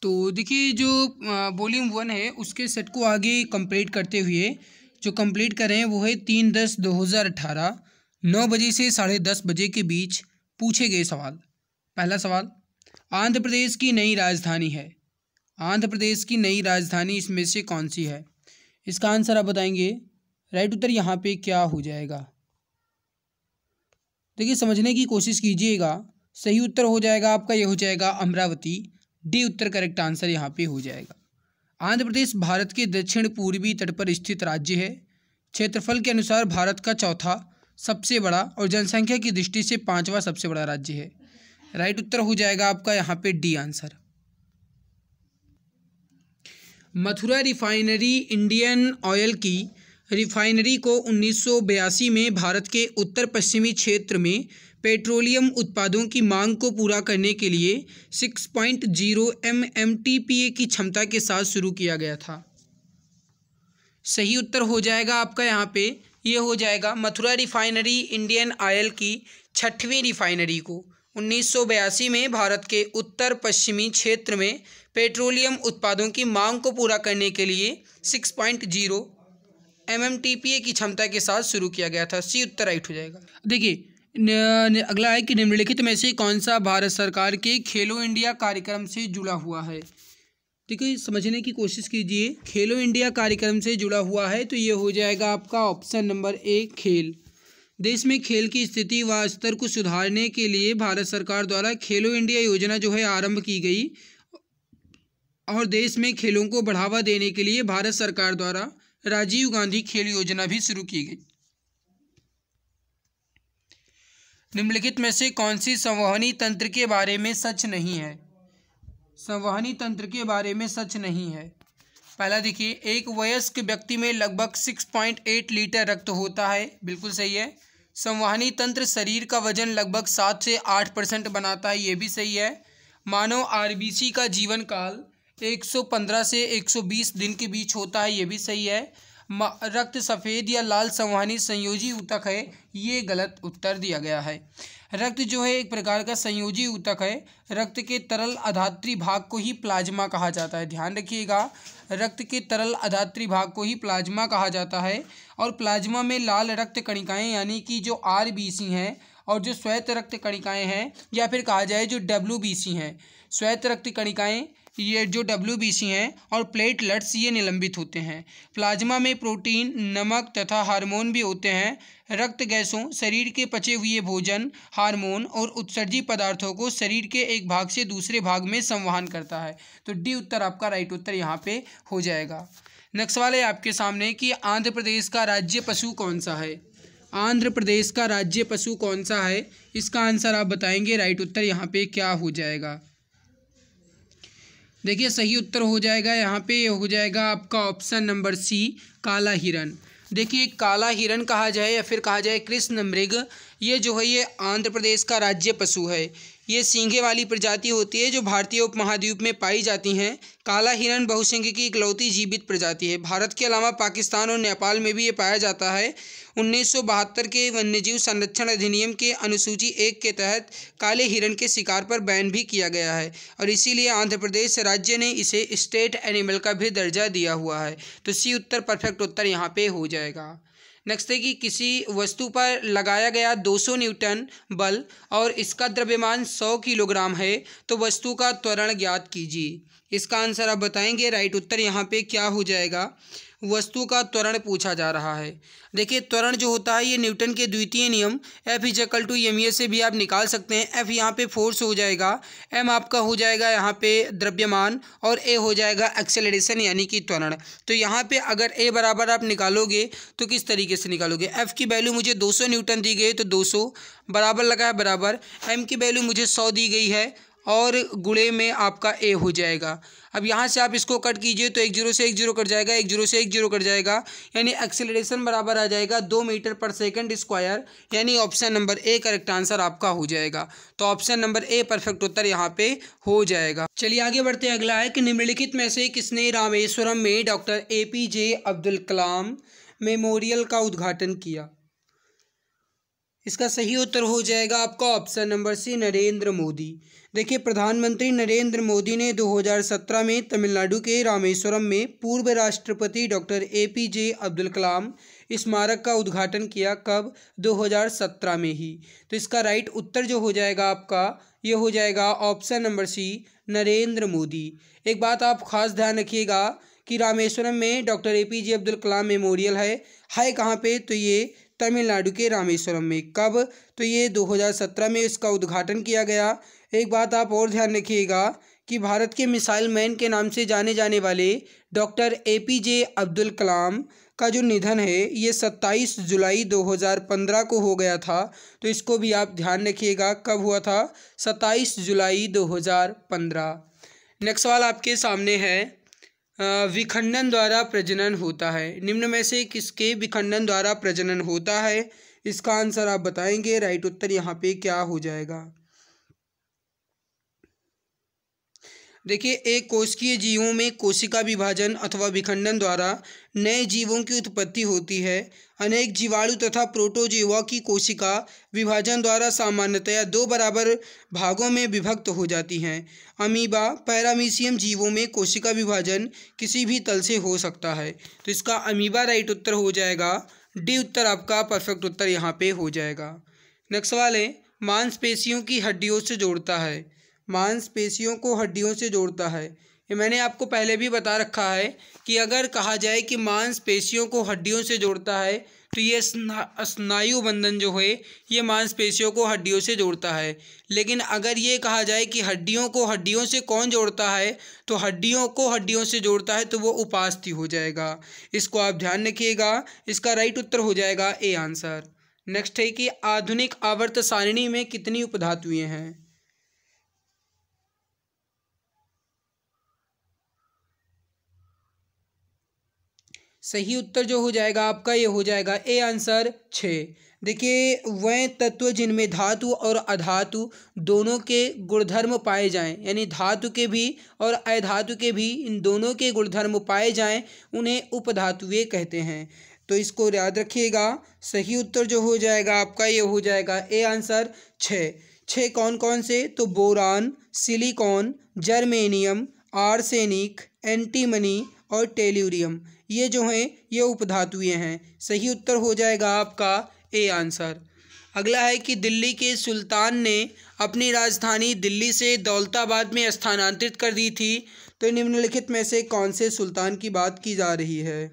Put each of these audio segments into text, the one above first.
तो देखिए जो वॉल्यूम 1 है उसके सेट को आगे कंप्लीट करते हुए जो कंप्लीट करें वो है 3/10/2018 9 बजे से 10:30 बजे के बीच पूछे गए सवाल। पहला सवाल, आंध्र प्रदेश की नई राजधानी है। आंध्र प्रदेश की नई राजधानी इसमें से कौन सी है? इसका आंसर आप बताएंगे। राइट उत्तर यहाँ पे क्या हो जाएगा? देखिए समझने की कोशिश कीजिएगा। सही उत्तर हो जाएगा आपका, ये हो जाएगा अमरावती। डी उत्तर करेक्ट आंसर यहाँ पे हो जाएगा। आंध्र प्रदेश भारत के दक्षिण पूर्वी तट पर स्थित राज्य है। क्षेत्रफल के अनुसार भारत का चौथा सबसे बड़ा और जनसंख्या की दृष्टि से 5वां सबसे बड़ा राज्य है। राइट उत्तर हो जाएगा आपका यहाँ पे D answer. Mathura refinery Indian oil की रिफाइनरी को 1982 में भारत के उत्तर पश्चिमी क्षेत्र में पेट्रोलियम उत्पादों की मांग को पूरा करने के लिए 6.0 MMTPA की क्षमता के साथ शुरू किया गया था। सही उत्तर हो जाएगा आपका यहाँ पे, ये हो जाएगा मथुरा रिफाइनरी इंडियन ऑयल की 6वीं रिफाइनरी को 1982 में भारत के उत्तर पश्चिमी क्षेत्र में पेट्रोलियम उत्पादों की मांग को पूरा करने के लिए 6.0 MMTPA की क्षमता के साथ शुरू किया गया था। सी उत्तर राइट हो जाएगा। देखिए अगला है कि निम्नलिखित में से कौन सा भारत सरकार के खेलो इंडिया कार्यक्रम से जुड़ा हुआ है? देखिए समझने की कोशिश कीजिए। खेलो इंडिया कार्यक्रम से जुड़ा हुआ है तो ये हो जाएगा आपका ऑप्शन नंबर ए खेल। देश में खेल की स्थिति व स्तर को सुधारने के लिए भारत सरकार द्वारा खेलो इंडिया योजना जो है आरंभ की गई और देश में खेलों को बढ़ावा देने के लिए भारत सरकार द्वारा राजीव गांधी खेल योजना भी शुरू की गई। निम्नलिखित में से कौन सी संवहनी तंत्र के बारे में सच नहीं है? संवहनी तंत्र के बारे में सच नहीं है। पहला देखिए, एक वयस्क व्यक्ति में लगभग 6.8 लीटर रक्त होता है। बिल्कुल सही है। संवहनी तंत्र शरीर का वजन लगभग 7 से 8% बनाता है। ये भी सही है। मानव आरबीसी का जीवन काल 115 से 120 दिन के बीच होता है। ये भी सही है। रक्त सफ़ेद या लाल संवहनी संयोजी ऊतक है। ये गलत उत्तर दिया गया है। रक्त जो है एक प्रकार का संयोजी ऊतक है। रक्त के तरल अधात्री भाग को ही प्लाज्मा कहा जाता है। ध्यान रखिएगा, रक्त के तरल अधात्री भाग को ही प्लाज्मा कहा जाता है। और प्लाज्मा में लाल रक्त कणिकाएँ यानी कि जो आरबीसी हैं और जो श्वेत रक्त कणिकाएँ हैं या फिर कहा जाए जो डब्ल्यूबीसी हैं, श्वेत रक्त कणिकाएँ ये जो डब्ल्यूबीसी हैं और प्लेटलेट्स ये निलंबित होते हैं। प्लाज्मा में प्रोटीन, नमक तथा हार्मोन भी होते हैं। रक्त गैसों, शरीर के पचे हुए भोजन, हार्मोन और उत्सर्जी पदार्थों को शरीर के एक भाग से दूसरे भाग में संवहन करता है। तो डी उत्तर आपका राइट उत्तर यहाँ पे हो जाएगा। नेक्स्ट सवाल है आपके सामने कि आंध्र प्रदेश का राज्य पशु कौन सा है? आंध्र प्रदेश का राज्य पशु कौन सा है? इसका आंसर आप बताएंगे। राइट उत्तर यहाँ पे क्या हो जाएगा? देखिए सही उत्तर हो जाएगा यहाँ पे, हो जाएगा आपका ऑप्शन नंबर सी काला हिरन। देखिए काला हिरन कहा जाए या फिर कहा जाए कृष्ण मृग, ये जो है ये आंध्र प्रदेश का राज्य पशु है। ये सींगे वाली प्रजाति होती है जो भारतीय उपमहाद्वीप में पाई जाती हैं। काला हिरन बहुसिंग की इकलौती जीवित प्रजाति है। भारत के अलावा पाकिस्तान और नेपाल में भी ये पाया जाता है। 1972 के वन्यजीव संरक्षण अधिनियम के अनुसूची 1 के तहत काले हिरन के शिकार पर बैन भी किया गया है और इसीलिए आंध्र प्रदेश राज्य ने इसे स्टेट एनिमल का भी दर्जा दिया हुआ है। तो सी उत्तर परफेक्ट उत्तर यहाँ पे हो जाएगा। नेक्स्ट है कि किसी वस्तु पर लगाया गया 200 न्यूटन बल और इसका द्रव्यमान 100 किलोग्राम है तो वस्तु का त्वरण ज्ञात कीजिए। इसका आंसर आप बताएंगे। राइट उत्तर यहाँ पे क्या हो जाएगा? वस्तु का त्वरण पूछा जा रहा है। देखिए त्वरण जो होता है ये न्यूटन के द्वितीय नियम F=ma से भी आप निकाल सकते हैं। F यहाँ पे फोर्स हो जाएगा, m आपका हो जाएगा यहाँ पे द्रव्यमान और a हो जाएगा एक्सेलरेशन यानी कि त्वरण। तो यहाँ पे अगर a बराबर आप निकालोगे तो किस तरीके से निकालोगे? F की वैल्यू मुझे 200 न्यूटन दी गई है तो 200 बराबर लगा है बराबर, m की वैल्यू मुझे 100 दी गई है और गुणे में आपका a हो जाएगा। अब यहाँ से आप इसको कट कीजिए तो 1 0 से 1 0 कट जाएगा, 1 0 से 1 0 कट जाएगा, यानी एक्सेलरेशन बराबर आ जाएगा 2 मीटर पर सेकंड स्क्वायर, यानी option number A correct answer आपका हो जाएगा। तो ऑप्शन नंबर ए परफेक्ट उत्तर यहाँ पे हो जाएगा। चलिए आगे बढ़ते हैं। अगला है कि निम्नलिखित में से किसने रामेश्वरम में doctor APJ Abdul Kalam memorial का उद्घाटन किया? इसका सही उत्तर हो जाएगा आपका option number C, Narendra Modi. देखिए, प्रधानमंत्री नरेंद्र मोदी ने 2017 में तमिलनाडु के रामेश्वरम में पूर्व राष्ट्रपति डॉक्टर APJ अब्दुल कलाम स्मारक का उद्घाटन किया। कब? 2017 में ही। तो इसका राइट उत्तर जो हो जाएगा आपका, ये हो जाएगा option number C, Narendra Modi. एक बात आप खास ध्यान रखिएगा कि रामेश्वरम में doctor APJ Abdul Kalam memorial है कहाँ पे? तो ये तमिलनाडु के रामेश्वरम में। कब? तो ये 2017 में इसका उद्घाटन किया गया। एक बात आप और ध्यान रखिएगा कि भारत के मिसाइल मैन के नाम से जाने जाने वाले डॉक्टर APJ अब्दुल कलाम का जो निधन है ये 27 जुलाई 2015 को हो गया था। तो इसको भी आप ध्यान रखिएगा, कब हुआ था? 27 जुलाई 2015। नेक्स्ट सवाल आपके सामने है, विखंडन द्वारा प्रजनन होता है, निम्न में से किसके विखंडन द्वारा प्रजनन होता है? इसका आंसर आप बताएंगे। राइट उत्तर यहाँ पे क्या हो जाएगा? देखिए, एक कोशिकीय जीवों में कोशिका विभाजन अथवा विखंडन द्वारा नए जीवों की उत्पत्ति होती है। अनेक जीवाणु तथा प्रोटोजोआ की कोशिका विभाजन द्वारा सामान्यतया 2 बराबर भागों में विभक्त हो जाती हैं। अमीबा, पैरामीशियम जीवों में कोशिका विभाजन किसी भी तल से हो सकता है। तो इसका अमीबा राइट उत्तर हो जाएगा। डी उत्तर आपका परफेक्ट उत्तर यहाँ पे हो जाएगा। नेक्स्ट सवाल है, मांसपेशियों की हड्डियों से जोड़ता है, मांसपेशियों को हड्डियों से जोड़ता है। ये मैंने आपको पहले भी बता रखा है कि अगर कहा जाए कि मांसपेशियों को हड्डियों से जोड़ता है तो ये स्नायु बंधन जो है ये मांसपेशियों को हड्डियों से जोड़ता है। लेकिन अगर ये कहा जाए कि हड्डियों को हड्डियों से कौन जोड़ता है, तो हड्डियों को हड्डियों से जोड़ता है तो वो उपास्थि हो जाएगा। इसको आप ध्यान रखिएगा। इसका राइट उत्तर हो जाएगा ए आंसर। नेक्स्ट है कि आधुनिक आवर्त सारिणी में कितनी उपधातुएं हैं? सही उत्तर जो हो जाएगा आपका, ये हो जाएगा ए आंसर 6। देखिए, वह तत्व जिनमें धातु और अधातु दोनों के गुणधर्म पाए जाएं, यानी धातु के भी और अधातु के भी, इन दोनों के गुणधर्म पाए जाएं, उन्हें उपधातुएं कहते हैं। तो इसको याद रखिएगा। सही उत्तर जो हो जाएगा आपका, ये हो जाएगा ए आंसर 6। 6 कौन कौन से? तो boron, silicon, germanium, arsenic, antimony और टेल्यूरियम, ये जो हैं ये उपधातुएं हैं। सही उत्तर हो जाएगा आपका ए आंसर। अगला है कि दिल्ली के सुल्तान ने अपनी राजधानी दिल्ली से दौलताबाद में स्थानांतरित कर दी थी। तो निम्नलिखित में से कौन से सुल्तान की बात की जा रही है?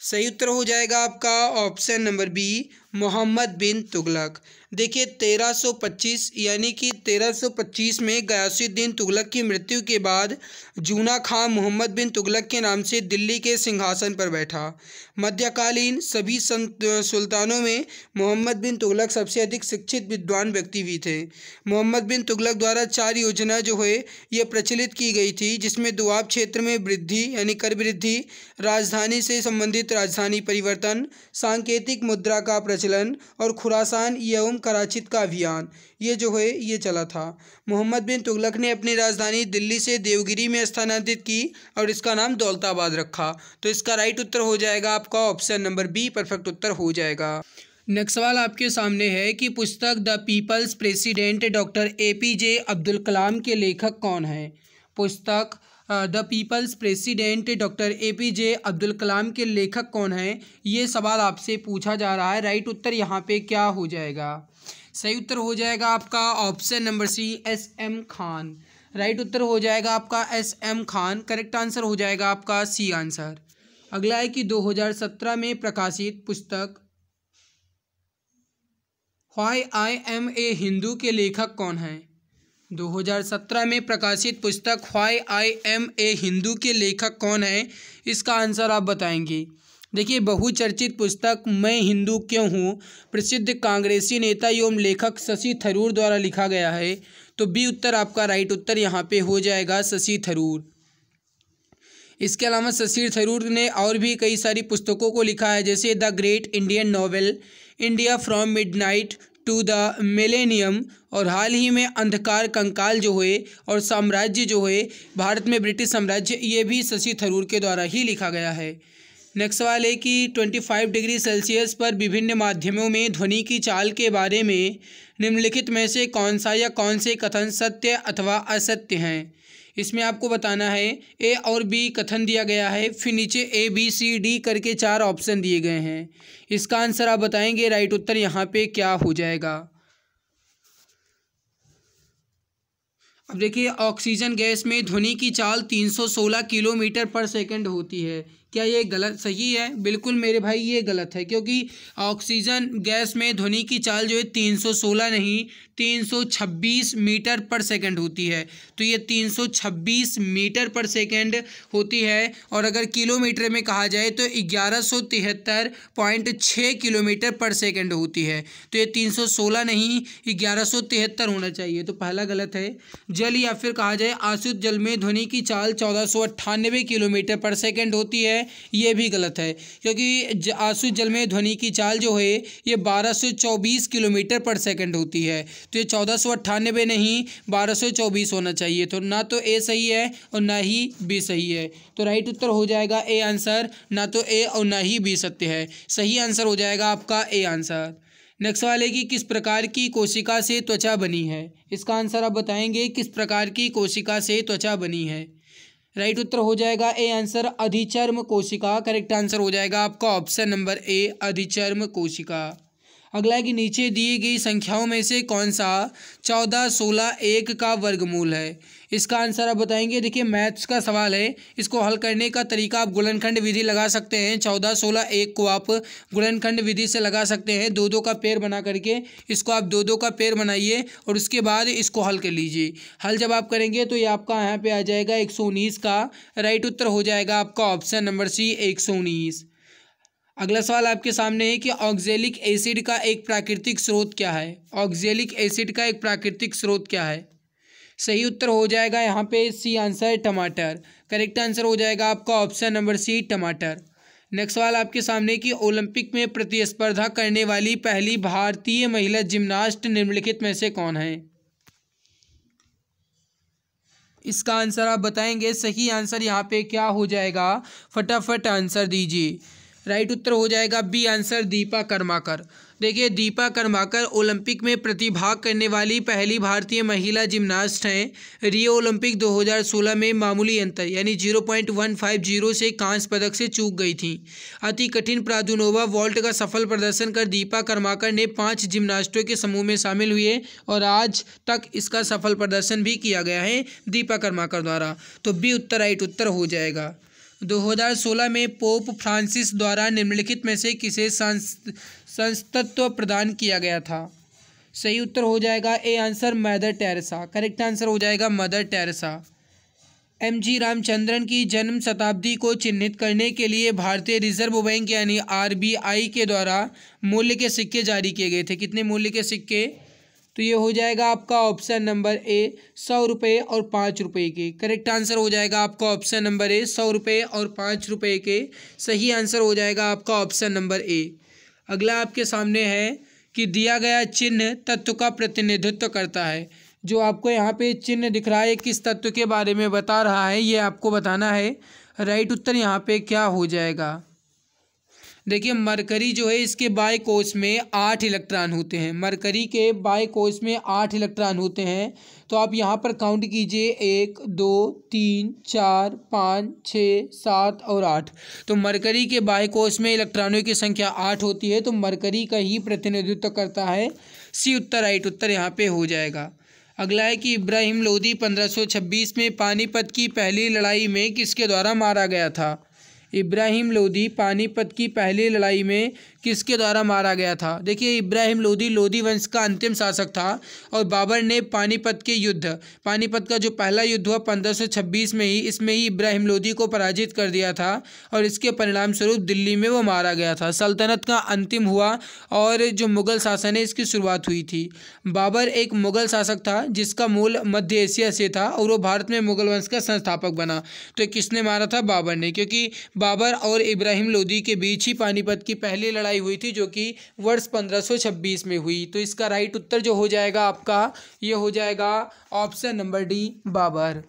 सही उत्तर हो जाएगा आपका ऑप्शन नंबर बी, मोहम्मद बिन तुगलक। देखिए, 1325 यानी कि 1325 में गयासुद्दीन तुगलक की मृत्यु के बाद जूना खां मोहम्मद बिन तुगलक के नाम से दिल्ली के सिंहासन पर बैठा। मध्यकालीन सभी सुल्तानों में मोहम्मद बिन तुगलक सबसे अधिक शिक्षित विद्वान व्यक्ति भी थे। मोहम्मद बिन तुगलक द्वारा 4 योजना जो है ये प्रचलित की गई थी, जिसमें दुआब क्षेत्र में वृद्धि यानी कर वृद्धि, राजधानी से संबंधित राजधानी परिवर्तन, सांकेतिक मुद्रा का प्रचलन और खुरासान एवं कराचित का अभियान, ये जो है ये चला था। मोहम्मद बिन तुगलक ने अपनी राजधानी दिल्ली से देवगिरी में स्थानांतरित की और इसका नाम दौलताबाद रखा। तो इसका राइट उत्तर हो जाएगा आपका ऑप्शन नंबर बी, परफेक्ट उत्तर हो जाएगा। नेक्स्ट सवाल आपके सामने है कि पुस्तक the people's president doctor APJ Abdul Kalam के लेखक कौन है? पुस्तक the people's president doctor APJ Abdul Kalam के लेखक कौन हैं, ये सवाल आपसे पूछा जा रहा है। राइट उत्तर यहाँ पे क्या हो जाएगा? सही उत्तर हो जाएगा आपका ऑप्शन नंबर सी, SM खान। राइट उत्तर हो जाएगा आपका SM खान। करेक्ट आंसर हो जाएगा आपका सी आंसर। अगला है कि 2017 में प्रकाशित पुस्तक why I am a Hindu के लेखक कौन हैं? 2017 में प्रकाशित पुस्तक why I am a Hindu के लेखक कौन हैं, इसका आंसर आप बताएंगे। देखिए, बहुचर्चित पुस्तक मैं हिंदू क्यों हूँ प्रसिद्ध कांग्रेसी नेता एवं लेखक शशि थरूर द्वारा लिखा गया है। तो बी उत्तर आपका राइट उत्तर यहाँ पे हो जाएगा, शशि थरूर। इसके अलावा शशि थरूर ने और भी कई सारी पुस्तकों को लिखा है, जैसे the great Indian novel, India from midnight to the millennium, और हाल ही में अंधकार कंकाल जो है और साम्राज्य जो है भारत में ब्रिटिश साम्राज्य, ये भी शशि थरूर के द्वारा ही लिखा गया है। नेक्स्ट सवाल है कि 25 डिग्री सेल्सियस पर विभिन्न माध्यमों में ध्वनि की चाल के बारे में निम्नलिखित में से कौन सा या कौन से कथन सत्य अथवा असत्य हैं। इसमें आपको बताना है ए और बी कथन दिया गया है, फिर नीचे ए बी सी डी करके 4 ऑप्शन दिए गए हैं। इसका आंसर आप बताएंगे। राइट उत्तर यहाँ पे क्या हो जाएगा। अब देखिए, ऑक्सीजन गैस में ध्वनि की चाल 316 किलोमीटर पर सेकंड होती है। क्या ये गलत सही है? बिल्कुल मेरे भाई ये गलत है, क्योंकि ऑक्सीजन गैस में ध्वनि की चाल जो है 316 नहीं 326 मीटर पर सेकंड होती है। तो ये 326 मीटर पर सेकंड होती है। और अगर किलोमीटर में कहा जाए तो 1173.6 किलोमीटर पर सेकंड होती है। तो ये 316 नहीं 1173 होना चाहिए। तो पहला गलत है। जल या फिर कहा जाए आसुत जल में ध्वनि की चाल 1498 किलोमीटर पर सेकंड होती है। ये भी गलत है, क्योंकि आसुत जल में ध्वनि की चाल जो है ये 1224 किलोमीटर पर सेकंड होती है। तो ये 1498 नहीं 1224 होना चाहिए। तो ना तो ए सही है और ना ही बी सही है। तो राइट उत्तर हो जाएगा ए आंसर। ना तो ए और ना ही बी सत्य है। सही आंसर हो जाएगा आपका ए आंसर। नेक्स्ट सवाल है कि किस प्रकार की कोशिका से त्वचा बनी है। इसका आंसर आप बताएंगे। किस प्रकार की कोशिका से त्वचा बनी है। राइट उत्तर हो जाएगा ए आंसर अधिचर्म कोशिका। करेक्ट आंसर हो जाएगा आपका ऑप्शन नंबर ए अधिचर्म कोशिका। अगला है कि नीचे दी गई संख्याओं में से कौन सा 14, 16, 1 का वर्गमूल है। इसका आंसर आप बताएंगे। देखिए मैथ्स का सवाल है, इसको हल करने का तरीका आप गुणनखंड विधि लगा सकते हैं। 14, 16, 1 को आप गुणनखंड विधि से लगा सकते हैं। 2-2 का पेड़ बना करके इसको आप 2-2 का पेड़ बनाइए और उसके बाद इसको हल कर लीजिए। हल जब आप करेंगे तो ये आपका यहाँ पे आ जाएगा 119 का। राइट उत्तर हो जाएगा आपका ऑप्शन नंबर सी 119। अगला सवाल आपके सामने है कि ऑक्जेलिक एसिड का एक प्राकृतिक स्रोत क्या है। ऑक्जेलिक एसिड का एक प्राकृतिक स्रोत क्या है। सही उत्तर हो जाएगा यहाँ पे सी आंसर टमाटर। करेक्ट आंसर हो जाएगा आपका ऑप्शन नंबर सी टमाटर। नेक्स्ट सवाल आपके सामने कि ओलंपिक में प्रतिस्पर्धा करने वाली पहली भारतीय महिला जिम्नास्ट निम्नलिखित में से कौन है। इसका आंसर आप बताएंगे। सही आंसर यहाँ पे क्या हो जाएगा, फटाफट आंसर दीजिए। राइट उत्तर हो जाएगा बी आंसर दीपा कर्माकर। देखिए दीपा कर्माकर ओलंपिक में प्रतिभाग करने वाली पहली भारतीय महिला जिम्नास्ट हैं। रियो ओलंपिक 2016 में मामूली अंतर यानी 0.150 से कांस्य पदक से चूक गई थी। अति कठिन प्रादुनोवा वॉल्ट का सफल प्रदर्शन कर दीपा कर्माकर ने 5 जिम्नास्टों के समूह में शामिल हुए और आज तक इसका सफल प्रदर्शन भी किया गया है दीपा कर्माकर द्वारा। तो बी उत्तर राइट उत्तर हो जाएगा। 2016 में पोप फ्रांसिस द्वारा निम्नलिखित में से किसे संस्तत्व प्रदान किया गया था। सही उत्तर हो जाएगा A answer mother Teresa. Correct answer हो जाएगा मदर टेरेसा। एम.जी. रामचंद्रन की जन्म शताब्दी को चिन्हित करने के लिए भारतीय रिजर्व बैंक यानी आरबीआई के द्वारा मूल्य के सिक्के जारी किए गए थे। कितने मूल्य के सिक्के। तो ये हो जाएगा आपका ऑप्शन नंबर ए 100 रुपये और 5 रुपये के। करेक्ट आंसर हो जाएगा आपका ऑप्शन नंबर ए 100 रुपये और 5 रुपये के। सही आंसर हो जाएगा आपका ऑप्शन नंबर ए। अगला आपके सामने है कि दिया गया चिन्ह तत्व का प्रतिनिधित्व करता है। जो आपको यहाँ पे चिन्ह दिख रहा है किस तत्व के बारे में बता रहा है, ये आपको बताना है। राइट उत्तर यहाँ पे क्या हो जाएगा। देखिए मरकरी जो है इसके बाएं कोष में 8 इलेक्ट्रॉन होते हैं। मरकरी के बाएं कोष में 8 इलेक्ट्रॉन होते हैं। तो आप यहाँ पर काउंट कीजिए 1 2 3 4 5 6 7 और 8। तो मरकरी के बाएं कोष में इलेक्ट्रॉनों की संख्या 8 होती है। तो मरकरी का ही प्रतिनिधित्व करता है। सी उत्तर राइट उत्तर यहाँ पे हो जाएगा। अगला है कि इब्राहिम लोदी 1526 में पानीपत की पहली लड़ाई में किसके द्वारा मारा गया था। इब्राहिम लोदी पानीपत की पहली लड़ाई में किसके द्वारा मारा गया था। देखिए इब्राहिम लोदी लोदी वंश का अंतिम शासक था और बाबर ने पानीपत का जो पहला युद्ध हुआ 1526 में ही, इसमें ही इब्राहिम लोदी को पराजित कर दिया था और इसके परिणाम स्वरूप दिल्ली में वो मारा गया था। सल्तनत का अंतिम हुआ और जो मुगल शासन है इसकी शुरुआत हुई थी। बाबर एक मुगल शासक था जिसका मूल मध्य एशिया से था और वो भारत में मुगल वंश का संस्थापक बना। तो किसने मारा था, बाबर ने, क्योंकि बाबर और इब्राहिम लोदी के बीच ही पानीपत की पहली लड़ाई हुई थी जो कि वर्ष 1526 में हुई। तो इसका राइट उत्तर जो हो जाएगा आपका ये हो जाएगा ऑप्शन नंबर डी बाबर।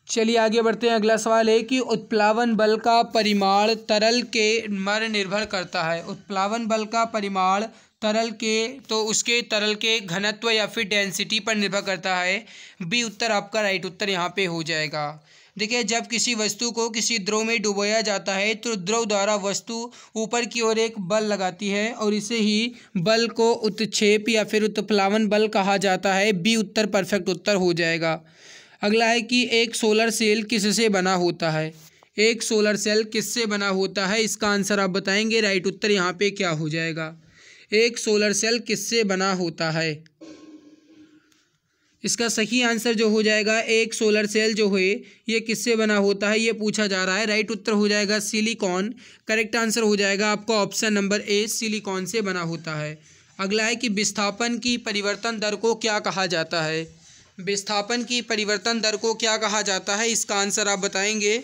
चलिए आगे बढ़ते हैं। अगला सवाल है कि उत्प्लावन बल का परिमाण तरल के पर निर्भर करता है। उत्प्लावन बल का परिमाण तरल के तो उसके तरल के घनत्व या फिर डेंसिटी पर निर्भर करता है। बी उत्तर आपका राइट उत्तर यहाँ पे हो जाएगा। देखिए, जब किसी वस्तु को किसी द्रव में डुबोया जाता है तो द्रव द्वारा वस्तु ऊपर की ओर एक बल लगाती है और इसे ही बल को उत्क्षेप या फिर उत्प्लावन बल कहा जाता है। बी उत्तर परफेक्ट उत्तर हो जाएगा। अगला है कि एक सोलर सेल किससे बना होता है। एक सोलर सेल किससे बना होता है, इसका आंसर आप बताएंगे। राइट उत्तर यहाँ पे क्या हो जाएगा। एक सोलर सेल किससे बना होता है, इसका सही आंसर जो हो जाएगा, एक सोलर सेल जो है ये किससे बना होता है ये पूछा जा रहा है। राइट उत्तर हो जाएगा सिलिकॉन। करेक्ट आंसर हो जाएगा आपका ऑप्शन नंबर ए, सिलिकॉन से बना होता है। अगला है कि विस्थापन की परिवर्तन दर को क्या कहा जाता है। विस्थापन की परिवर्तन दर को क्या कहा जाता है, इसका आंसर आप बताएंगे।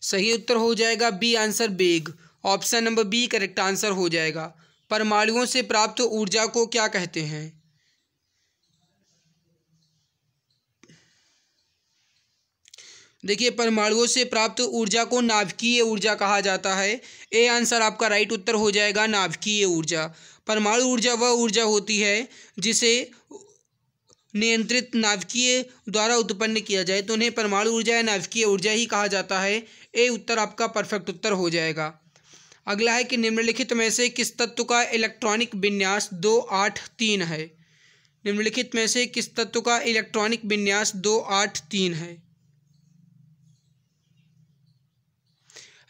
सही उत्तर हो जाएगा बी आंसर, वेग। Option number B correct answer हो जाएगा। परमाणुओं से प्राप्त ऊर्जा को क्या कहते हैं। देखिए, परमाणुओं से प्राप्त ऊर्जा को नाभिकीय ऊर्जा कहा जाता है। ए आंसर आपका राइट उत्तर हो जाएगा, नाभिकीय ऊर्जा। परमाणु ऊर्जा वह ऊर्जा होती है जिसे नियंत्रित नाभिकीय द्वारा उत्पन्न किया जाए तो उन्हें परमाणु ऊर्जा या नाभिकीय ऊर्जा ही कहा जाता है। ए उत्तर आपका परफेक्ट उत्तर हो जाएगा। अगला है कि निम्नलिखित में से किस तत्व का इलेक्ट्रॉनिक विन्यास 283 है। निम्नलिखित में से किस तत्व का इलेक्ट्रॉनिक विन्यास 283 है।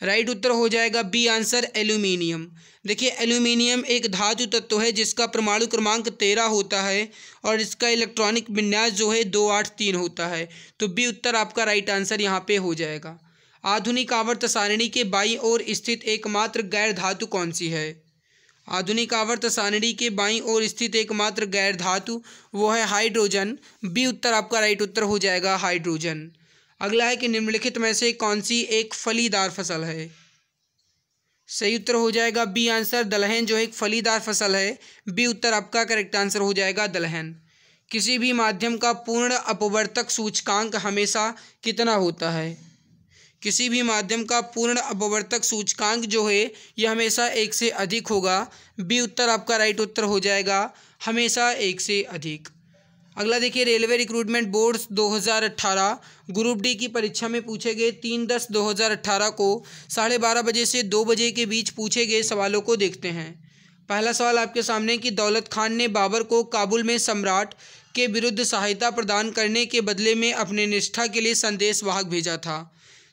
राइट उत्तर हो जाएगा बी आंसर, एल्यूमिनियम। देखिए, एल्यूमिनियम एक धातु तत्व है जिसका परमाणु क्रमांक 13 होता है और इसका इलेक्ट्रॉनिक विन्यास जो है 283 होता है। तो बी उत्तर आपका राइट आंसर यहाँ पे हो जाएगा। आधुनिक आवर्त सारणी के बाईं ओर स्थित एकमात्र गैर धातु कौन सी है। आधुनिक आवर्त सारणी के बाईं ओर स्थित एकमात्र गैर धातु वो है हाइड्रोजन। बी उत्तर आपका राइट उत्तर हो जाएगा, हाइड्रोजन। अगला है कि निम्नलिखित में से कौन सी एक फलीदार फसल है। सही उत्तर हो जाएगा बी आंसर, दलहन जो एक फलीदार फसल है। बी उत्तर आपका करेक्ट आंसर हो जाएगा, दलहन। किसी भी माध्यम का पूर्ण अपवर्तक सूचकांक हमेशा कितना होता है। किसी भी माध्यम का पूर्ण अपवर्तक सूचकांक जो है यह हमेशा 1 से अधिक होगा। बी उत्तर आपका राइट उत्तर हो जाएगा, हमेशा 1 से अधिक। अगला देखिए, railway recruitment board 2018 group D की परीक्षा में पूछे गए 3/10/2018 को 12:30 बजे से 2 बजे के बीच पूछे गए सवालों को देखते हैं। पहला सवाल आपके सामने कि दौलत खान ने बाबर को काबुल में सम्राट के विरुद्ध सहायता प्रदान करने के बदले में अपने निष्ठा के लिए संदेश वाहक भेजा था।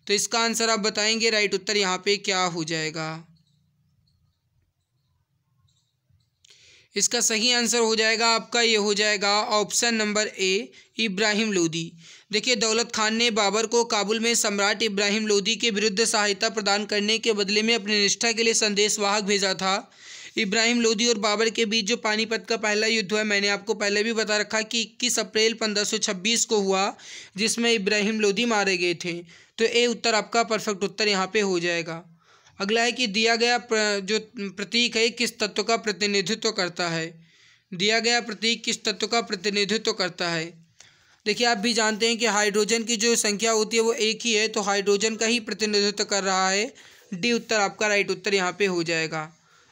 तो इसका आंसर आप बताएंगे। राइट उत्तर यहाँ पे क्या हो जाएगा। इसका सही आंसर हो जाएगा आपका, ये हो जाएगा option number A, Ibrahim Lodi. देखिए, दौलत खान ने बाबर को काबुल में सम्राट इब्राहिम लोदी के विरुद्ध सहायता प्रदान करने के बदले में अपनी निष्ठा के लिए संदेश वाहक भेजा था। इब्राहिम लोदी और बाबर के बीच जो पानीपत का पहला युद्ध हुआ, मैंने आपको पहले भी बता रखा कि 21 अप्रैल 1526 को हुआ, जिसमें इब्राहिम लोदी मारे गए थे। तो ए उत्तर आपका परफेक्ट उत्तर यहाँ पे हो जाएगा। अगला है कि दिया गया जो प्रतीक है किस तत्व का प्रतिनिधित्व करता है। दिया गया प्रतीक किस तत्व का प्रतिनिधित्व करता है। देखिए, आप भी जानते हैं कि हाइड्रोजन की जो संख्या होती है वो 1 ही है, तो हाइड्रोजन का ही प्रतिनिधित्व कर रहा है। डी उत्तर आपका राइट उत्तर यहाँ पे हो जाएगा।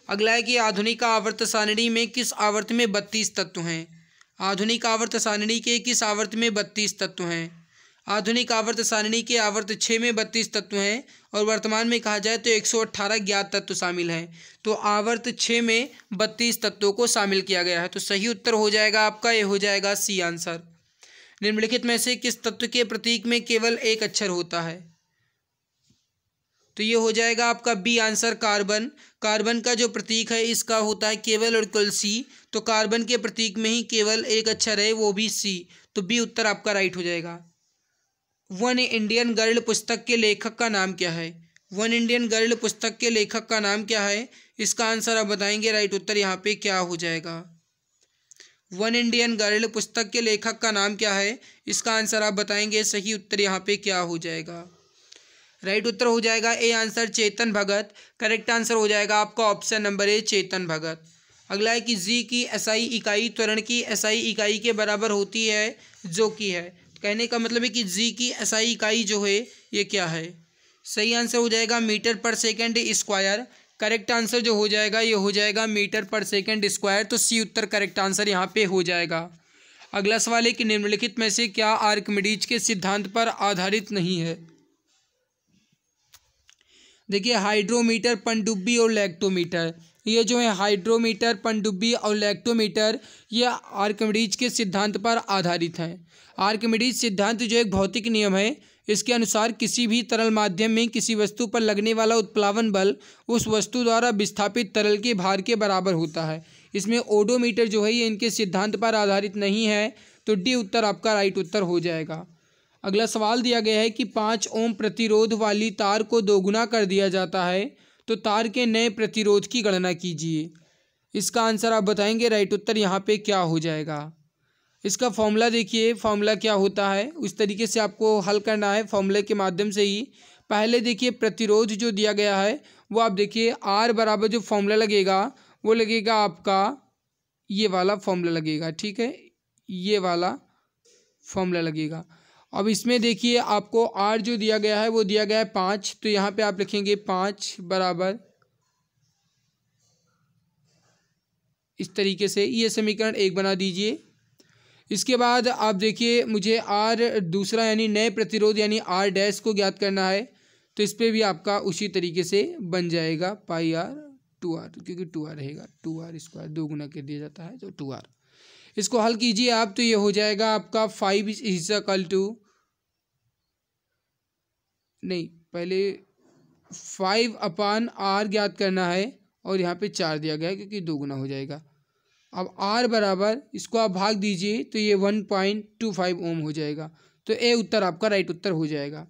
अगला है कि आधुनिक आवर्त सारणी में किस आवर्त में 32 तत्व हैं। आधुनिक आवर्त सारणी के किस आवर्त में 32 तत्व हैं। आधुनिक आवर्त सारणी के आवर्त 6 में 32 तत्व हैं और वर्तमान में कहा जाए तो 118 ज्ञात तत्व शामिल हैं। तो आवर्त 6 में 32 तत्वों को शामिल किया गया है। तो सही उत्तर हो जाएगा आपका, ये हो जाएगा सी आंसर। निम्नलिखित में से किस तत्व के प्रतीक में केवल एक अक्षर होता है। तो ये हो जाएगा आपका बी आंसर, कार्बन। कार्बन का जो प्रतीक है इसका होता है केवल और केवल सी। तो कार्बन के प्रतीक में ही केवल एक अक्षर है, वो भी सी। तो बी उत्तर आपका राइट हो जाएगा। वन इंडियन गर्ल पुस्तक के लेखक का नाम क्या है। वन इंडियन गर्ल पुस्तक के लेखक का नाम क्या है, इसका आंसर आप बताएंगे। राइट उत्तर यहाँ पे क्या हो जाएगा। वन इंडियन गर्ल पुस्तक के लेखक का नाम क्या है, इसका आंसर आप बताएंगे। सही उत्तर यहाँ पे क्या हो जाएगा। राइट उत्तर हो जाएगा A answer, Chetan Bhagat. Correct answer हो जाएगा आपका option number A, Chetan Bhagat. अगला है कि जी की एसआई इकाई त्वरण की एसआई इकाई के बराबर होती है, जो कि है। कहने का मतलब है कि जी की एसआई इकाई जो है ये क्या है। सही आंसर हो जाएगा मीटर पर सेकंड स्क्वायर। करेक्ट आंसर जो हो जाएगा ये हो जाएगा मीटर पर सेकंड स्क्वायर। तो सी उत्तर करेक्ट आंसर यहाँ पे हो जाएगा। अगला सवाल है कि निम्नलिखित में से क्या आर्किमिडीज के सिद्धांत पर आधारित नहीं है। देखिए हाइड्रोमीटर, पनडुब्बी और लैक्टोमीटर, ये जो है हाइड्रोमीटर, पनडुब्बी और लैक्टोमीटर, ये आर्किमिडीज के सिद्धांत पर आधारित हैं। आर्किमिडीज सिद्धांत जो एक भौतिक नियम है, इसके अनुसार किसी भी तरल माध्यम में किसी वस्तु पर लगने वाला उत्प्लावन बल उस वस्तु द्वारा विस्थापित तरल के भार के बराबर होता है। इसमें ओडोमीटर जो है ये इनके सिद्धांत पर आधारित नहीं है। तो डी उत्तर आपका राइट उत्तर हो जाएगा। अगला सवाल दिया गया है कि 5 ओम प्रतिरोध वाली तार को दोगुना कर दिया जाता है तो तार के नए प्रतिरोध की गणना कीजिए। इसका आंसर आप बताएंगे। राइट उत्तर यहाँ पे क्या हो जाएगा। इसका फॉर्मूला देखिए, फॉर्मूला क्या होता है उस तरीके से आपको हल करना है फॉर्मूले के माध्यम से ही। पहले देखिए प्रतिरोध जो दिया गया है वो आप देखिए आर बराबर जो फॉर्मूला लगेगा वो लगेगा आपका ये वाला फॉर्मूला लगेगा, ठीक है, ये वाला फॉर्मूला लगेगा। अब इसमें देखिए आपको आर जो दिया गया है वो दिया गया है 5, तो यहाँ पे आप लिखेंगे 5 बराबर इस तरीके से ये समीकरण 1 बना दीजिए। इसके बाद आप देखिए मुझे आर दूसरा यानी नए प्रतिरोध यानी आर डैश को ज्ञात करना है, तो इस पर भी आपका उसी तरीके से बन जाएगा पाई आर 2r, क्योंकि 2r रहेगा, 2r स्क्वायर 2 गुना कर दिया जाता है तो 2r। इसको हल कीजिए आप तो ये हो जाएगा आपका 5 इज इक्वल टू, नहीं पहले 5/r ज्ञात करना है और यहाँ पे 4 दिया गया है क्योंकि 2 गुना हो जाएगा। अब r बराबर इसको आप भाग दीजिए तो ये 1.25 ओम हो जाएगा। तो ए उत्तर आपका राइट उत्तर हो जाएगा।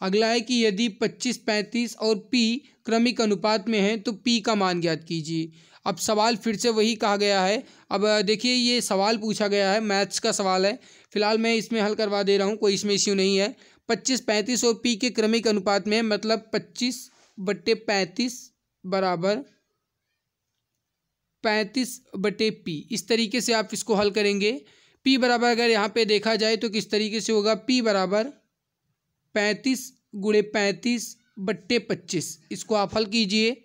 अगला है कि यदि 25, 35 और p क्रमिक अनुपात में है तो p का मान ज्ञात कीजिए। अब सवाल फिर से वही कहा गया है। अब देखिए ये सवाल पूछा गया है, मैथ्स का सवाल है, फिलहाल मैं इसमें हल करवा दे रहा हूँ, कोई इसमें इश्यू नहीं है। 25, 35 और p के क्रमिक अनुपात में मतलब 25/35 बराबर 35/p, इस तरीके से आप इसको हल करेंगे। p बराबर अगर यहाँ पे देखा जाए तो किस तरीके से होगा, p बराबर 35 × 35/25, इसको आप हल कीजिए।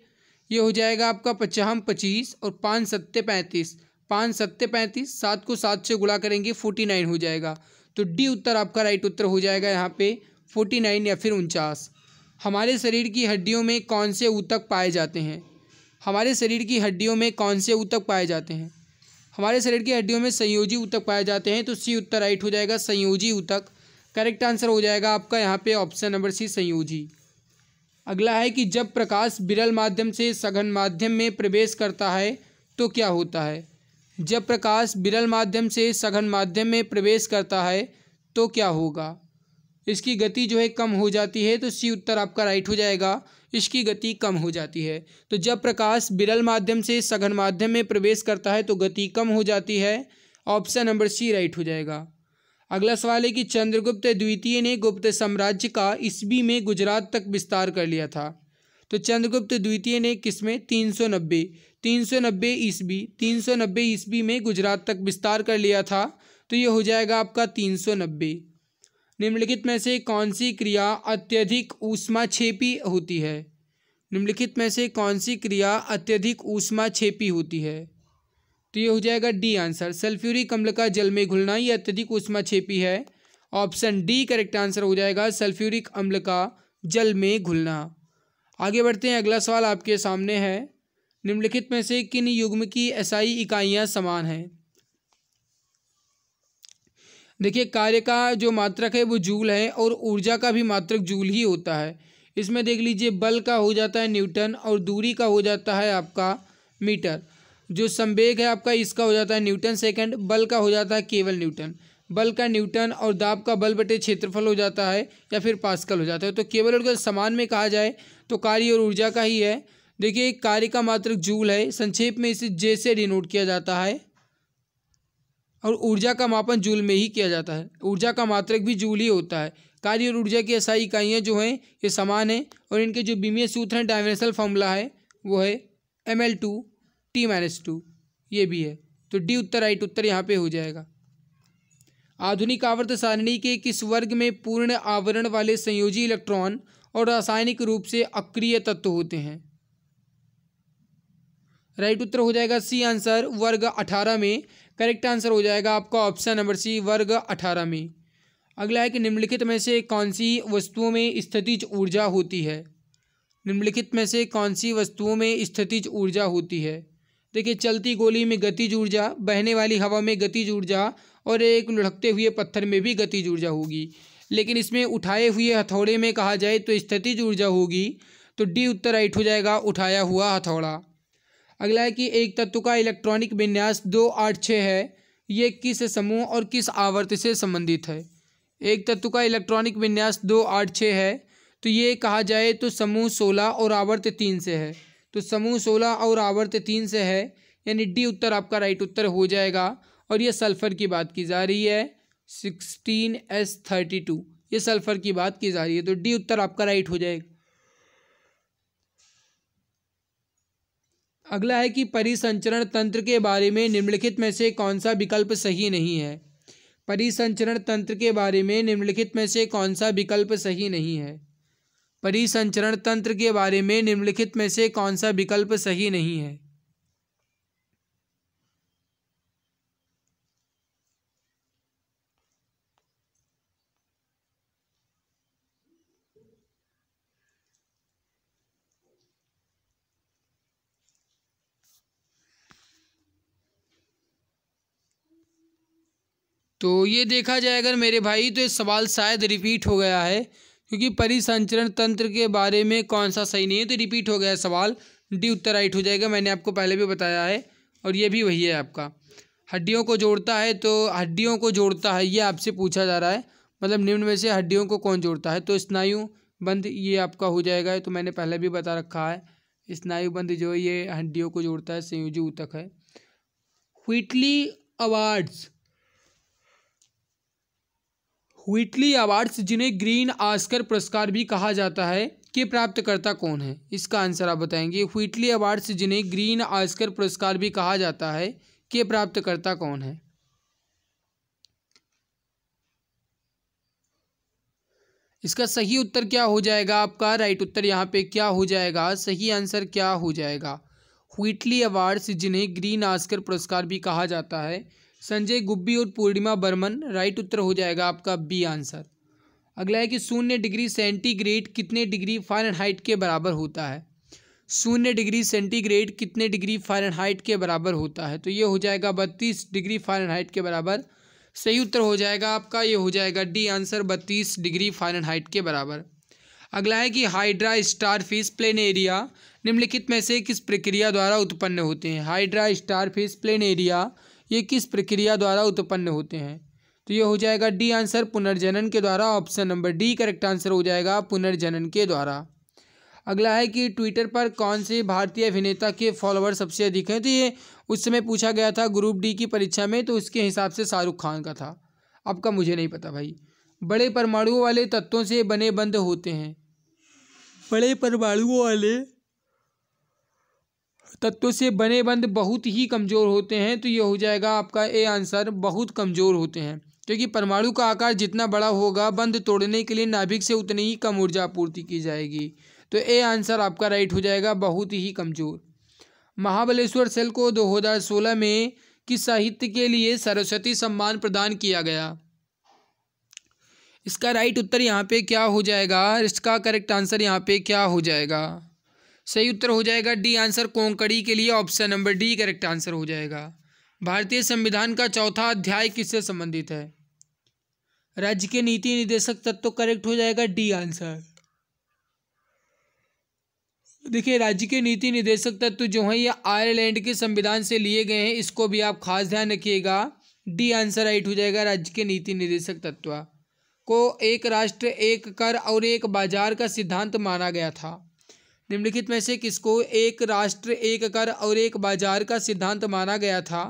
ये हो जाएगा आपका 50 25 और 5 7 35, 5 7 35, 7 को 7 से गुणा करेंगे 49 हो जाएगा। तो डी उत्तर आपका राइट उत्तर हो जाएगा यहाँ पे 49 या फिर 49। हमारे शरीर की हड्डियों में कौन से ऊतक पाए जाते हैं। हमारे शरीर की हड्डियों में कौन से ऊतक पाए जाते हैं। हमारे शरीर की हड्डियों में संयोजी ऊतक पाए जाते हैं। तो सी उत्तर राइट हो जाएगा, संयोजी ऊतक। करेक्ट आंसर हो जाएगा आपका यहाँ पे ऑप्शन नंबर सी, संयोजी। अगला है कि जब प्रकाश विरल माध्यम से सघन माध्यम में प्रवेश करता है तो क्या होता है। जब प्रकाश विरल माध्यम से सघन माध्यम में प्रवेश करता है तो क्या होगा। इसकी गति जो है कम हो जाती है। तो सी उत्तर आपका राइट हो जाएगा, इसकी गति कम हो जाती है। तो जब प्रकाश विरल माध्यम से सघन माध्यम में प्रवेश करता है तो गति कम हो जाती है। ऑप्शन नंबर सी राइट हो जाएगा। अगला सवाल है कि चंद्रगुप्त द्वितीय ने गुप्त साम्राज्य का ईस्वी में गुजरात तक विस्तार कर लिया था। तो चंद्रगुप्त द्वितीय ने किसमें 390 ईस्वी में गुजरात तक विस्तार कर लिया था। तो ये हो जाएगा आपका 390। निम्नलिखित में से कौन सी क्रिया अत्यधिक ऊष्माक्षेपी होती है। निम्नलिखित में से कौन सी क्रिया अत्यधिक ऊष्माक्षेपी होती है। तो ये हो जाएगा डी आंसर, सल्फ्यूरिक अम्ल का जल में घुलना, ये अत्यधिक ऊष्माक्षेपी है। ऑप्शन डी करेक्ट आंसर हो जाएगा, सल्फ्यूरिक अम्ल का जल में घुलना। आगे बढ़ते हैं, अगला सवाल आपके सामने है। निम्नलिखित में से किन युग्म की एसआई इकाइयाँ समान हैं। देखिए कार्य का जो मात्रक है वो जूल है और ऊर्जा का भी मात्रक जूल ही होता है। इसमें देख लीजिए बल का हो जाता है न्यूटन और दूरी का हो जाता है आपका मीटर। जो संवेग है आपका इसका हो जाता है न्यूटन सेकंड, बल का हो जाता है केवल न्यूटन। बल का न्यूटन और दाब का बल बटे क्षेत्रफल हो जाता है या फिर पास्कल हो जाता है। तो केवल और समान में कहा जाए तो कार्य और ऊर्जा का ही है। देखिए कार्य का मात्रक जूल है, संक्षेप में इसे जे से डिनोट किया जाता है, और ऊर्जा का मापन जूल में ही किया जाता है। ऊर्जा का मात्रक भी जूल ही होता है। कार्य और ऊर्जा की एसआई इकाइयाँ जो हैं ये समान हैं और इनके जो बीमीय सूत्र हैं, डायमेंशनल फॉर्मूला है वो है ml2 t-2। ये भी है, तो डी उत्तर राइट उत्तर यहाँ पे हो जाएगा। आधुनिक आवर्त सारणी के किस वर्ग में पूर्ण आवरण वाले संयोजी इलेक्ट्रॉन और रासायनिक रूप से अक्रिय तत्व होते हैं? राइट उत्तर हो जाएगा सी आंसर, वर्ग 18 में। करेक्ट आंसर हो जाएगा आपका ऑप्शन नंबर सी, वर्ग 18 में। अगला है कि निम्नलिखित में से कौन सी वस्तुओं में स्थितिज ऊर्जा होती है? निम्नलिखित में से कौन सी वस्तुओं में स्थितिज ऊर्जा होती है? देखिए, चलती गोली में गतिज ऊर्जा, बहने वाली हवा में गतिज ऊर्जा और एक लुढ़कते हुए पत्थर में भी गतिज ऊर्जा होगी। लेकिन इसमें उठाए हुए हथौड़े में कहा जाए तो स्थितिज ऊर्जा होगी, तो डी उत्तर राइट हो जाएगा, उठाया हुआ हथौड़ा। अगला है कि एक तत्व का इलेक्ट्रॉनिक विन्यास 286 है, ये किस समूह और किस आवर्त से संबंधित है? एक तत्व का इलेक्ट्रॉनिक विन्यास 286 है, तो ये कहा जाए तो समूह 16 और आवर्त 3 से है। तो समूह 16 और आवर्त 3 से है, यानी डी उत्तर आपका राइट उत्तर हो जाएगा। और ये सल्फर की बात की जा रही है, 16s32, ये सल्फर की बात की जा रही है, तो डी उत्तर आपका राइट हो जाएगा। अगला है कि परिसंचरण तंत्र के बारे में निम्नलिखित में से कौन सा विकल्प सही नहीं है? परिसंचरण तंत्र के बारे में निम्नलिखित में से कौन सा विकल्प सही नहीं है? परिसंचरण तंत्र के बारे में निम्नलिखित में से कौन सा विकल्प सही नहीं है? तो ये देखा जाए अगर मेरे भाई, तो ये सवाल शायद रिपीट हो गया है, क्योंकि परिसंचरण तंत्र के बारे में कौन सा सही नहीं है, तो रिपीट हो गया है सवाल। डी उत्तर राइट हो जाएगा, मैंने आपको पहले भी बताया है। और ये भी वही है आपका, हड्डियों को जोड़ता है, तो हड्डियों को जोड़ता है, ये आपसे पूछा जा रहा है, मतलब निम्न में से हड्डियों को कौन जोड़ता है? तो स्नायु बंध ये आपका हो जाएगा, तो मैंने पहले भी बता रखा है, स्नायु बंध जो है ये हड्डियों को जोड़ता है, संयोजी ऊतक है। व्हिटली अवार्ड्स जिन्हें ग्रीन ऑस्कर पुरस्कार भी कहा जाता है, के प्राप्तकर्ता कौन है? इसका आंसर आप बताएंगे। व्हिटली अवार्ड्स जिन्हें ग्रीन ऑस्कर पुरस्कार भी कहा जाता है, के प्राप्तकर्ता कौन है? इसका सही उत्तर क्या हो जाएगा आपका? राइट उत्तर यहाँ पे क्या हो जाएगा? सही आंसर क्या हो जाएगा? व्हिटली अवार्ड्स जिन्हें ग्रीन ऑस्कर पुरस्कार भी कहा जाता है, संजय गुब्बी और पूर्णिमा बर्मन। राइट उत्तर हो जाएगा आपका बी आंसर। अगला है कि 0 डिग्री सेंटीग्रेड कितने डिग्री फ़ारेनहाइट के बराबर होता है? 0 डिग्री सेंटीग्रेड कितने डिग्री फ़ारेनहाइट के बराबर होता है? तो ये हो जाएगा 32 डिग्री फ़ारेनहाइट के बराबर। सही उत्तर हो जाएगा आपका, ये हो जाएगा डी आंसर, 32 डिग्री फ़ारेनहाइट के बराबर। अगला है कि हाइड्रा स्टारफिश प्लेनेरिया निम्नलिखित में से किस प्रक्रिया द्वारा उत्पन्न होते हैं? हाइड्रा स्टारफिश प्लेनेरिया ये किस प्रक्रिया द्वारा उत्पन्न होते हैं? तो ये हो जाएगा डी आंसर, पुनर्जनन के द्वारा। Option number D correct answer हो जाएगा, पुनर्जनन के द्वारा। अगला है कि ट्विटर पर कौन से भारतीय अभिनेता के फॉलोअर सबसे अधिक हैं? तो ये उस समय पूछा गया था ग्रुप डी की परीक्षा में, तो उसके हिसाब से शाहरुख खान का था। आपका मुझे नहीं पता भाई। बड़े परमाणुओं वाले तत्वों से बने बंध होते हैं, बड़े परमाणुओं वाले तत्वों से बने बंध बहुत ही कमज़ोर होते हैं, तो ये हो जाएगा आपका ए आंसर, बहुत कमज़ोर होते हैं, क्योंकि परमाणु का आकार जितना बड़ा होगा बंध तोड़ने के लिए नाभिक से उतनी ही कम ऊर्जा आपूर्ति की जाएगी। तो ए आंसर आपका राइट हो जाएगा, बहुत ही कमज़ोर। महाबलेश्वर सेल को 2016 में किस साहित्य के लिए सरस्वती सम्मान प्रदान किया गया? इसका राइट उत्तर यहाँ पे क्या हो जाएगा? इसका करेक्ट आंसर यहाँ पे क्या हो जाएगा? सही उत्तर हो जाएगा डी आंसर, कोंकणी के लिए। Option number D correct answer हो जाएगा। भारतीय संविधान का चौथा अध्याय किससे संबंधित है? राज्य के नीति निर्देशक तत्व करेक्ट हो जाएगा, डी आंसर। देखिए, राज्य के नीति निर्देशक तत्व जो है ये आयरलैंड के संविधान से लिए गए हैं, इसको भी आप खास ध्यान रखिएगा। डी आंसर राइट हो जाएगा। राज्य के नीति निर्देशक तत्व को एक राष्ट्र एक कर और एक बाजार का सिद्धांत माना गया था। निम्नलिखित में से किसको एक राष्ट्र एक कर और एक बाजार का सिद्धांत माना गया था?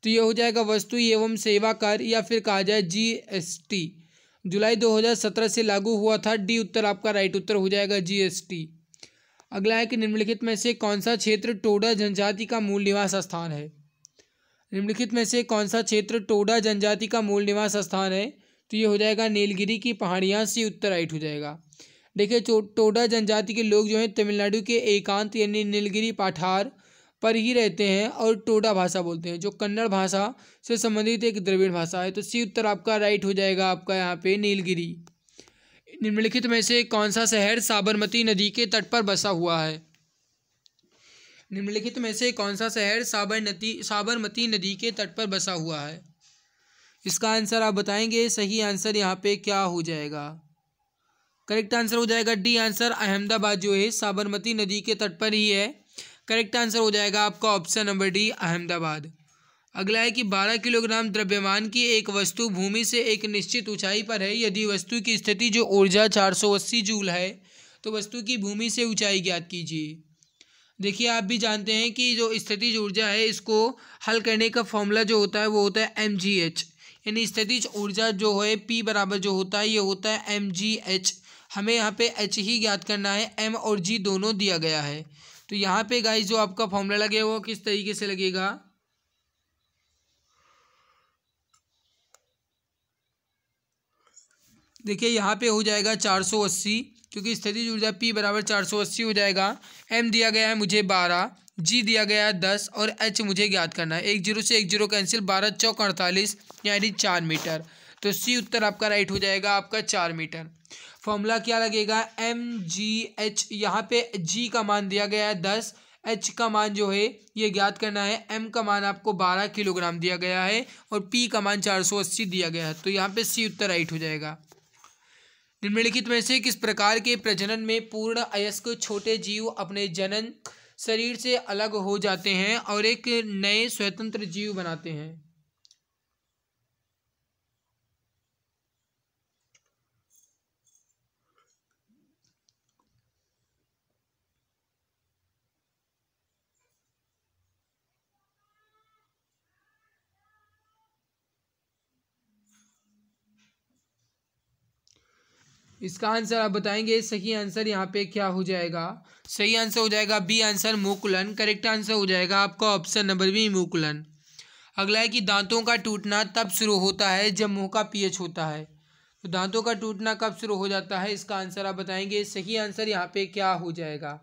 तो ये हो जाएगा वस्तु एवं सेवा कर, या फिर कहा जाए जीएसटी। जुलाई 2017 से लागू हुआ था। डी उत्तर आपका राइट उत्तर हो जाएगा, जीएसटी। अगला है कि निम्नलिखित में से कौन सा क्षेत्र टोडा जनजाति का मूल निवास स्थान है? निम्नलिखित में से कौन सा क्षेत्र टोडा जनजाति का मूल निवास स्थान है? तो ये हो जाएगा नीलगिरी की पहाड़ियाँ, सी उत्तर राइट हो जाएगा। देखिए टोडा जनजाति के लोग जो हैं तमिलनाडु के एकांत यानी नीलगिरी पठार पर ही रहते हैं और टोडा भाषा बोलते हैं, जो कन्नड़ भाषा से संबंधित एक द्रविड़ भाषा है। तो सी उत्तर आपका राइट हो जाएगा, आपका यहाँ पे नीलगिरी। निम्नलिखित में से कौन सा शहर साबरमती नदी के तट पर बसा हुआ है? निम्नलिखित में से कौन सा शहर साबरमती नदी के तट पर बसा हुआ है? इसका आंसर आप बताएंगे। सही आंसर यहाँ पे क्या हो जाएगा? करेक्ट आंसर हो जाएगा डी आंसर, अहमदाबाद जो है साबरमती नदी के तट पर ही है। करेक्ट आंसर हो जाएगा आपका ऑप्शन नंबर डी, अहमदाबाद। अगला है कि 12 किलोग्राम द्रव्यमान की एक वस्तु भूमि से एक निश्चित ऊंचाई पर है। यदि वस्तु की स्थिति जो ऊर्जा 480 जूल है तो वस्तु की भूमि से ऊंचाई ज्ञात कीजिए। देखिए आप भी जानते हैं कि जो स्थितिज ऊर्जा है इसको हल करने का फॉर्मूला जो होता है वो होता है mgh, यानी स्थितिज ऊर्जा जो है P बराबर जो होता है ये होता है mgh। हमें यहाँ पे h ही ज्ञात करना है, m और g दोनों दिया गया है। तो यहाँ पे गाइस जो आपका फॉर्मूला लगेगा वो किस तरीके से लगेगा? देखिए यहाँ पे हो जाएगा 480, क्योंकि स्थितिज ऊर्जा P बराबर 480 हो जाएगा। m दिया गया है मुझे 12, g दिया गया है 10 और h मुझे ज्ञात करना है। 1 0 से 1 0 कैंसिल, 12 चौक 48 यानी 4 मीटर। तो सी उत्तर आपका राइट हो जाएगा, आपका 4 मीटर। फॉर्मूला क्या लगेगा? mgh। यहाँ पे g का मान दिया गया है 10, h का मान जो है ये ज्ञात करना है। m का मान आपको 12 किलोग्राम दिया गया है और p का मान 480 दिया गया है। तो यहाँ पे सी उत्तर राइट हो जाएगा। निम्नलिखित में से किस प्रकार के प्रजनन में पूर्ण अयस्क छोटे जीव अपने जनन शरीर से अलग हो जाते हैं और एक नए स्वतंत्र जीव बनाते हैं? इसका आंसर आप बताएंगे। सही आंसर यहाँ पे क्या हो जाएगा? सही आंसर हो जाएगा बी आंसर, मुकुलन। करेक्ट आंसर हो जाएगा आपका ऑप्शन नंबर बी, मुकुलन। अगला है कि दांतों का टूटना तब शुरू होता है जब मुंह का पीएच होता है। तो दांतों का टूटना कब शुरू हो जाता है? इसका आंसर आप बताएंगे। सही आंसर यहाँ पे क्या हो जाएगा?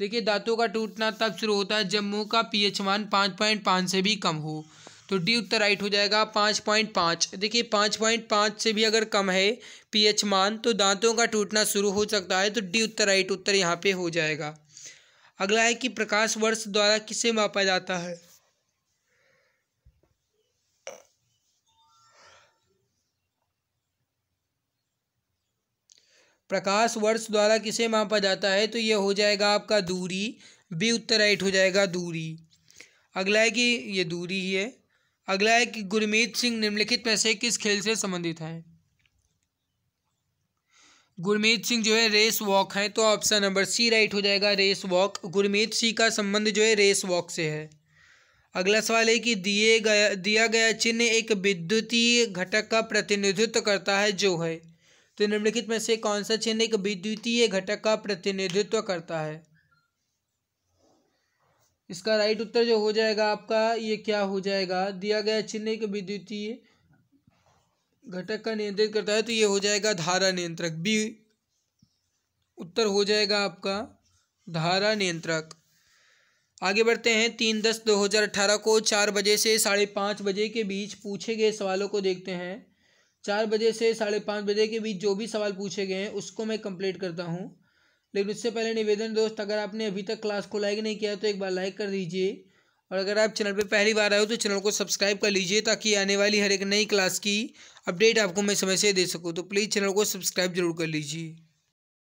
देखिए दांतों का टूटना तब शुरू होता है जब मुंह का पीएच मान 5.5 से भी कम हो। तो डी उत्तर राइट हो जाएगा, 5.5। देखिए 5.5 से भी अगर कम है पीएच मान तो दांतों का टूटना शुरू हो सकता है। तो डी उत्तर राइट उत्तर यहाँ पे हो जाएगा। अगला है कि प्रकाश वर्ष द्वारा किसे मापा जाता है? प्रकाश वर्ष द्वारा किसे मापा जाता है? तो ये हो जाएगा आपका दूरी, बी उत्तर राइट हो जाएगा, दूरी। अगला है कि ये दूरी ही है। अगला है कि गुरमीत सिंह निम्नलिखित में से किस खेल से संबंधित है? गुरमीत सिंह जो है रेस वॉक है। तो ऑप्शन नंबर सी राइट हो जाएगा, रेस वॉक। गुरमीत सिंह का संबंध जो है रेस वॉक से है। अगला सवाल है कि दिया गया चिन्ह एक विद्युतीय घटक का प्रतिनिधित्व करता है जो है। तो निम्नलिखित में से कौन सा चिन्ह एक विद्युतीय घटक का प्रतिनिधित्व करता है? इसका राइट उत्तर जो हो जाएगा आपका ये क्या हो जाएगा? दिया गया चिन्ह एक विद्युतीय घटक का नियंत्रित करता है। तो ये हो जाएगा धारा नियंत्रक, बी उत्तर हो जाएगा आपका, धारा नियंत्रक। आगे बढ़ते हैं। 3/10/2018 को 4 बजे से 5:30 बजे के बीच पूछे गए सवालों को देखते हैं। 4 बजे से 5:30 बजे के बीच जो भी सवाल पूछे गए हैं उसको मैं कंप्लीट करता हूँ। लेकिन उससे पहले निवेदन दोस्त, अगर आपने अभी तक क्लास को लाइक नहीं किया तो एक बार लाइक कर दीजिए, और अगर आप चैनल पर पहली बार आए हो तो चैनल को सब्सक्राइब कर लीजिए ताकि आने वाली हर एक नई क्लास की अपडेट आपको मैं समय से दे सकूँ। तो प्लीज़ चैनल को सब्सक्राइब जरूर कर लीजिए।